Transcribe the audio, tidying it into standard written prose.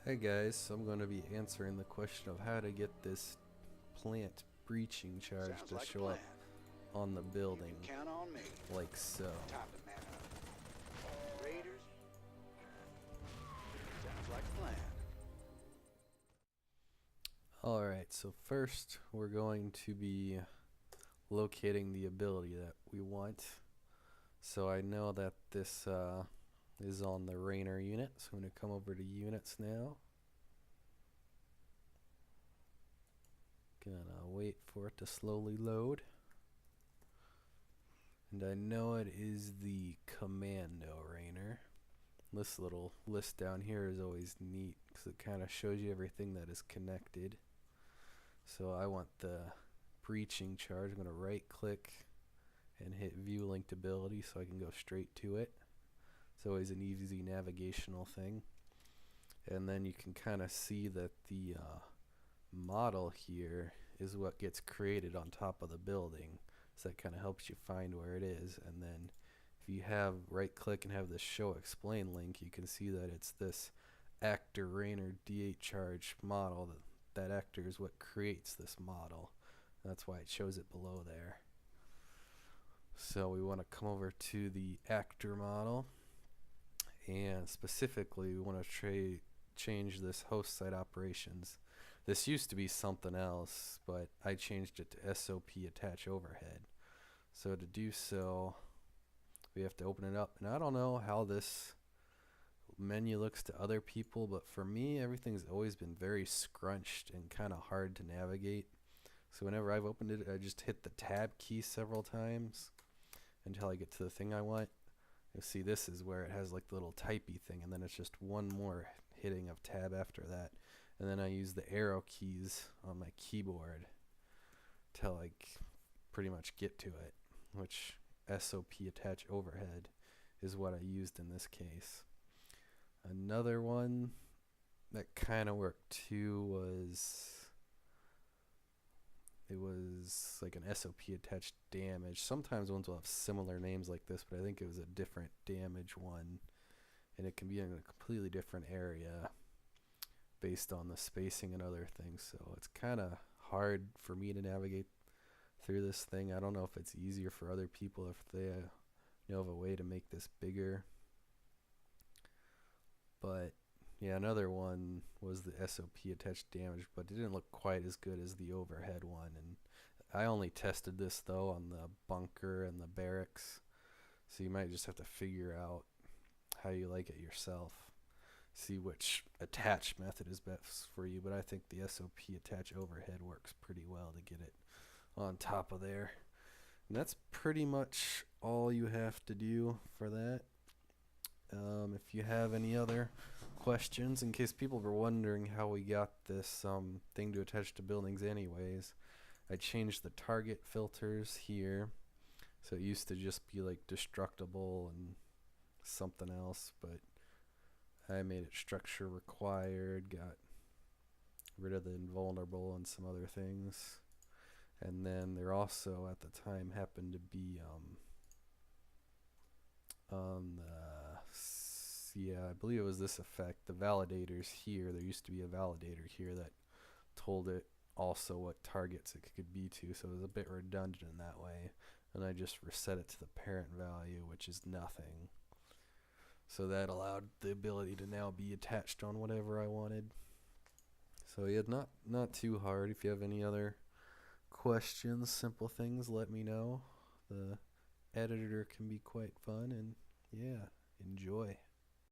Hey guys, so I'm going to be answering the question of how to get this plant breaching charge Sounds to like a show up plan. on the You building, can count on me. like so. Time to man up. Raiders, sounds like a plan. Alright, so first we're going to be locating the ability that we want. So I know that this is on the Rainer unit, so I'm going to come over to units now. Gonna wait for it to slowly load. And I know it is the Commando Rainer. This little list down here is always neat because it kind of shows you everything that is connected. So I want the breaching charge. I'm going to right click and hit view linked ability so I can go straight to it. It's always an easy navigational thing. And then you can kind of see that the model here is what gets created on top of the building. So that kind of helps you find where it is. And then if you have right click and have the show explain link, you can see that it's this actor Rainer D8 charge model. That actor is what creates this model. That's why it shows it below there. So we want to come over to the actor model, and specifically we want to change this host site operations. This used to be something else, but I changed it to SOP attach overhead. So to do so, we have to open it up, and I don't know how this menu looks to other people, but for me everything's always been very scrunched and kind of hard to navigate. So whenever I've opened it, I just hit the tab key several times until I get to the thing I want. You'll see this is where it has like the little typey thing, and then it's just one more hitting of tab after that. And then I use the arrow keys on my keyboard till I pretty much get to it, which SOP attach overhead is what I used in this case. Another one that kind of worked too was like an SOP attached damage. Sometimes ones will have similar names like this, but I think it was a different damage one, and it can be in a completely different area based on the spacing and other things. So it's kind of hard for me to navigate through this thing. I don't know if it's easier for other people if they know of a way to make this bigger. But yeah, another one was the SOP attached damage, but it didn't look quite as good as the overhead one. And I only tested this though on the bunker and the barracks, so you might just have to figure out how you like it yourself. See which attach method is best for you, but I think the SOP attach overhead works pretty well to get it on top of there. And that's pretty much all you have to do for that. If you have any other questions, in case people were wondering how we got this thing to attach to buildings anyways, I changed the target filters here. So it used to just be like destructible and something else, but I made it structure required, got rid of the invulnerable and some other things. And then there also at the time happened to be on the, yeah, I believe it was this effect, the validators here. There used to be a validator here that told it also what targets it could be to, so it was a bit redundant in that way. And I just reset it to the parent value, which is nothing. So that allowed the ability to now be attached on whatever I wanted. So yeah, not too hard. If you have any other questions, simple things, let me know. The editor can be quite fun, and yeah, enjoy.